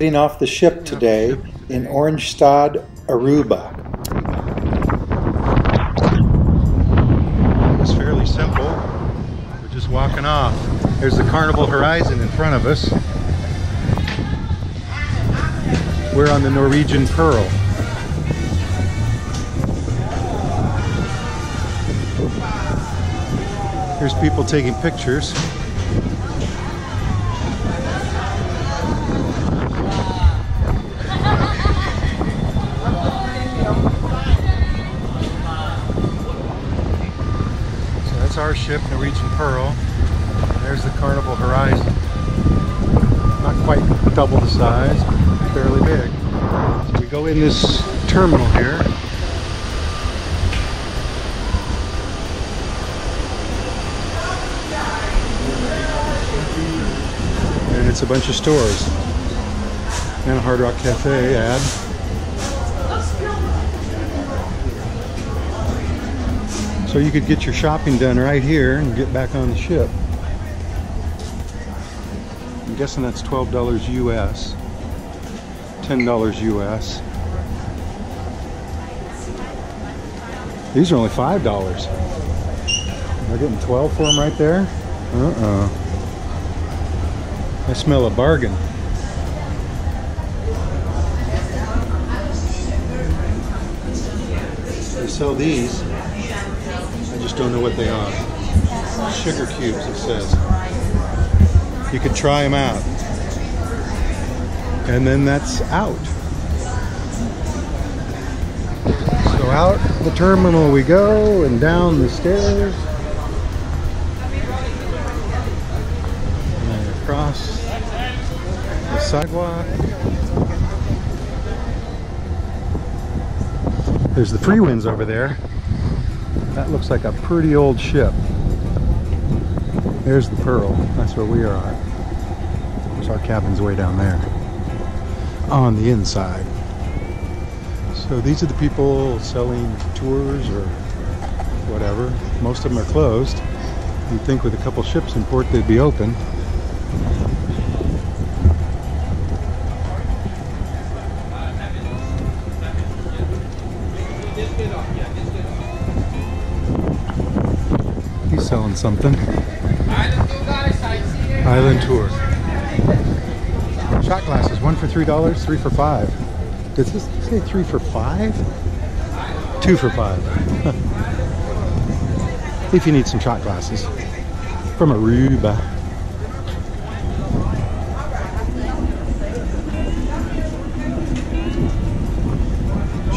Getting off the ship today in Oranjestad, Aruba. It's fairly simple. We're just walking off. There's the Carnival Horizon in front of us. We're on the Norwegian Pearl. Here's people taking pictures. That's our ship, Norwegian Pearl. There's the Carnival Horizon. Not quite double the size, but fairly big. So we go in this terminal here. And it's a bunch of stores. And a Hard Rock Cafe ad. So you could get your shopping done right here and get back on the ship. I'm guessing that's $12 US, $10 US. These are only $5. They're getting 12 for them right there? Uh-oh. I smell a bargain. They sell these. I just don't know what they are. Sugar cubes, it says. You could try them out. And then that's out. So out the terminal we go and down the stairs. And then across the sidewalk. There's the Freewinds over there. That looks like a pretty old ship. There's the Pearl. That's where we are at. Of course, our cabin's way down there on the inside. So these are the people selling tours or whatever. Most of them are closed. You'd think with a couple ships in port they'd be open. He's selling something. Island tour. Shot glasses, 1 for $3, 3 for $5. Does this say 3 for $5? 2 for $5. If you need some shot glasses from Aruba.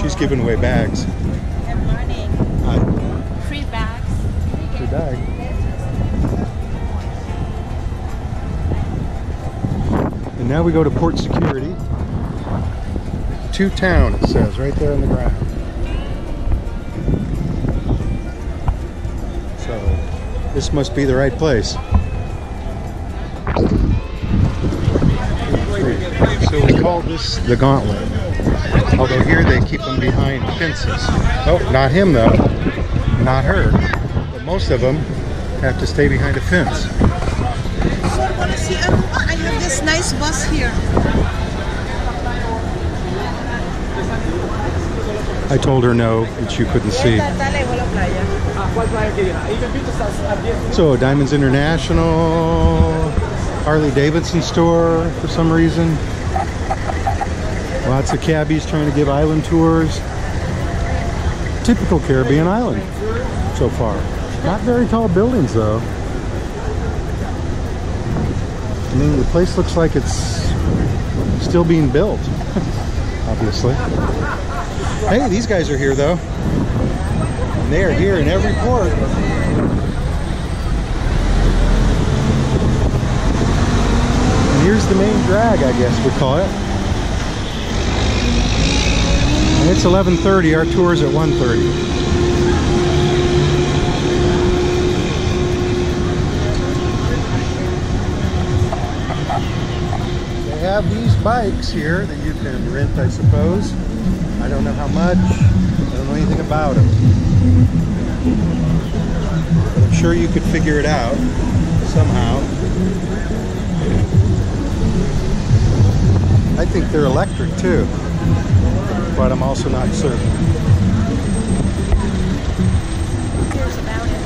She's giving away bags. Good morning. Hi. Free bags. Free bag. And now we go to port security. To town, it says, right there on the ground. So, this must be the right place. So we call this the Gauntlet. Although here they keep them behind fences. Oh, not him though. Not her. But most of them have to stay behind a fence. See, I have this nice bus here. I told her no, that you couldn't see. So, Diamonds International, Harley Davidson store for some reason. Lots of cabbies trying to give island tours. Typical Caribbean island so far. Not very tall buildings though. I mean, the place looks like it's still being built, obviously. Hey, these guys are here though. And they are here in every port. And here's the main drag, I guess we'd call it. And it's 11:30, our tour is at 1:30. They have these bikes here that you can rent, I suppose. I don't know how much. I don't know anything about them. But I'm sure you could figure it out somehow. I'd think they're electric too, but I'm also not certain. Here's about it.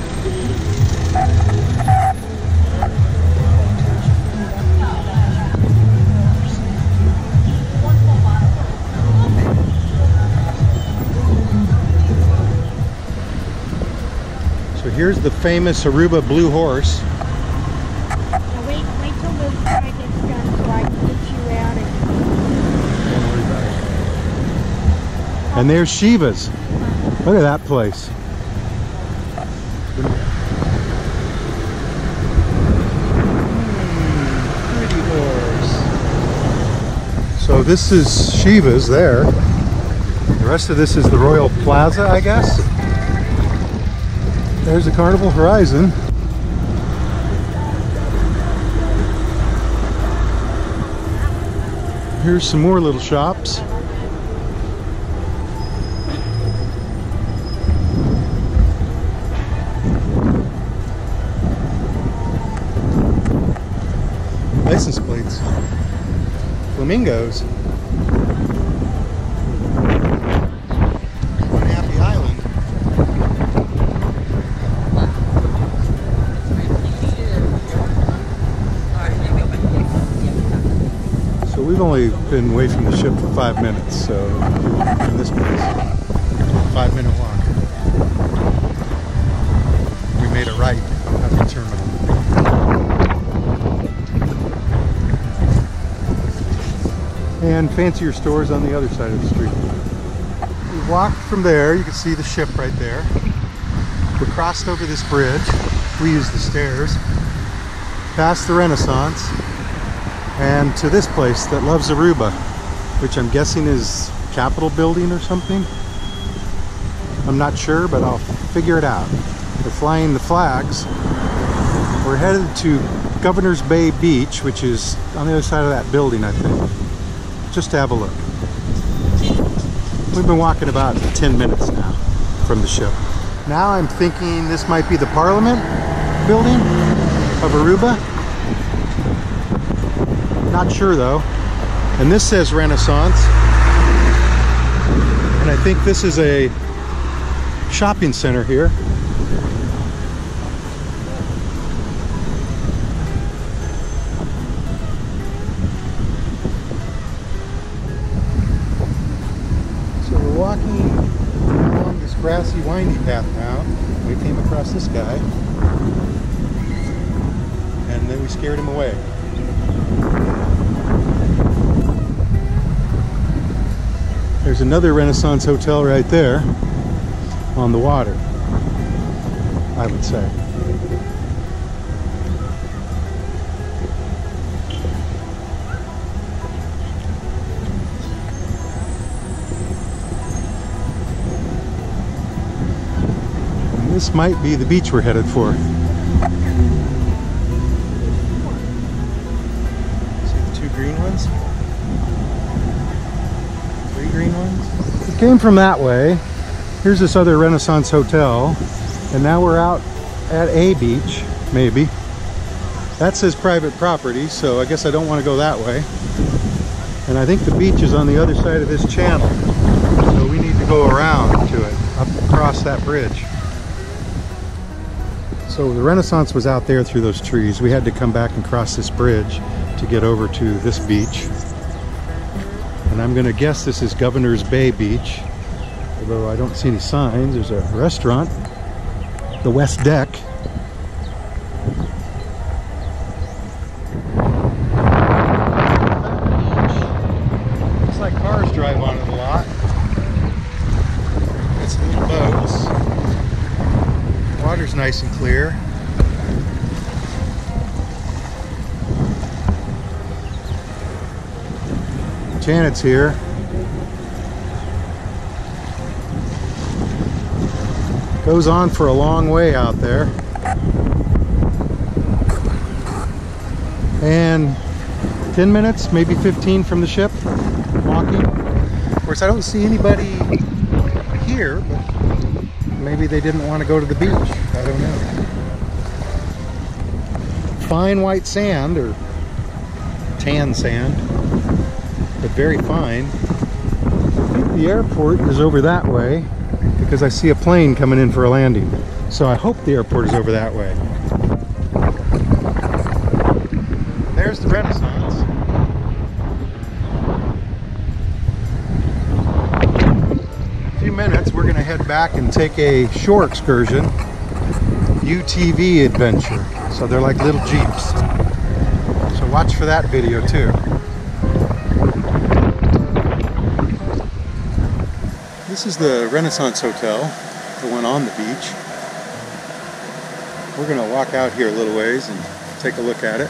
So here's the famous Aruba Blue Horse. Wait till the guy gets done so I can get you out and Don't worry about it. And there's Shiva's. Look at that place. Pretty horse. So this is Shiva's there. The rest of this is the Royal Plaza, I guess. There's the Carnival Horizon. Here's some more little shops. License plates. Flamingos. One happy island. So we've only been away from the ship for 5 minutes, so in this place, 5-minute walk. We made a right at the terminal. And fancier stores on the other side of the street. We walked from there, you can see the ship right there. We crossed over this bridge, we used the stairs, past the Renaissance, and to this place that loves Aruba, which I'm guessing is Capitol building or something. I'm not sure, but I'll figure it out. They're flying the flags. We're headed to Governor's Bay Beach, which is on the other side of that building, I think. Just to have a look. We've been walking about 10 minutes now from the ship. Now I'm thinking this might be the Parliament building of Aruba. Not sure though. And this says Renaissance. And I think this is a shopping center here. So we're walking along this grassy, windy path now. We came across this guy. And then we scared him away. There's another Renaissance hotel right there on the water, I would say. And this might be the beach we're headed for. See the two green ones? Green ones. We came from that way. Here's this other Renaissance hotel, and now we're out at a beach, maybe. That says private property, so I guess I don't want to go that way. And I think the beach is on the other side of this channel, so we need to go around to it, up across that bridge. So the Renaissance was out there through those trees. We had to come back and cross this bridge to get over to this beach. And I'm going to guess this is Governor's Bay Beach, although I don't see any signs. There's a restaurant, the West Deck. Looks like cars drive on it a lot. Got some little boats. Water's nice and clear. Janet's here. Goes on for a long way out there. And 10 minutes, maybe 15 from the ship, walking. Of course, I don't see anybody here, but maybe they didn't want to go to the beach. I don't know. Fine white sand, or tan sand. but very fine. I think the airport is over that way because I see a plane coming in for a landing. So I hope the airport is over that way. There's the Renaissance. In a few minutes we're going to head back and take a shore excursion, UTV adventure. So they're like little Jeeps. So watch for that video too. This is the Renaissance Hotel, the one on the beach. We're going to walk out here a little ways and take a look at it.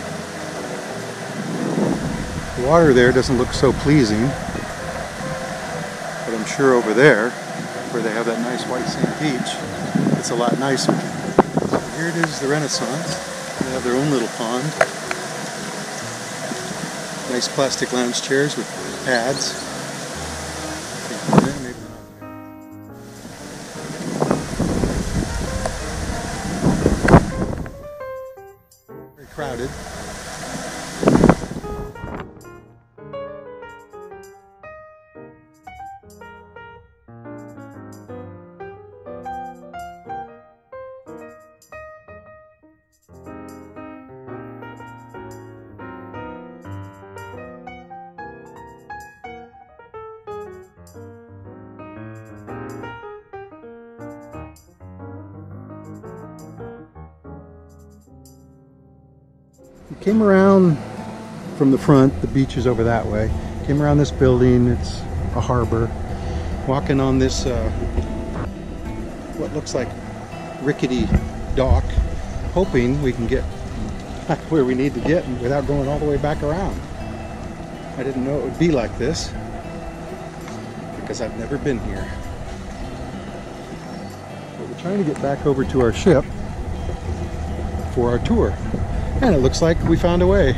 The water there doesn't look so pleasing, but I'm sure over there, where they have that nice white sand beach, it's a lot nicer. So here it is, the Renaissance. They have their own little pond. Nice plastic lounge chairs with pads. Very crowded. We came around from the front, the beach is over that way. Came around this building, it's a harbor. Walking on this, what looks like rickety dock, hoping we can get back where we need to get without going all the way back around. I didn't know it would be like this because I've never been here. But we're trying to get back over to our ship for our tour. And it looks like we found a way.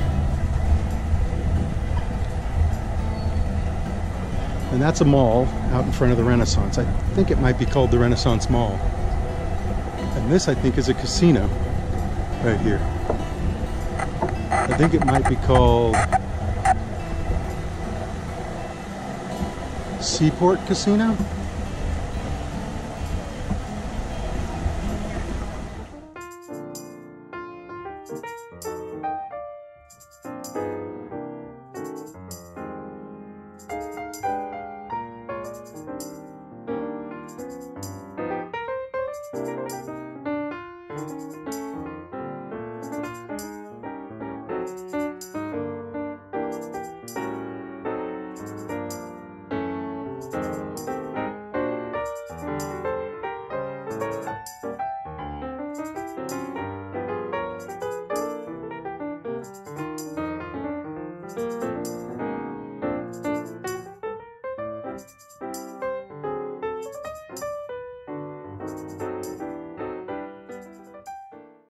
And that's a mall out in front of the Renaissance. I think it might be called the Renaissance Mall. And this, I think, is a casino right here. I think it might be called Seaport Casino.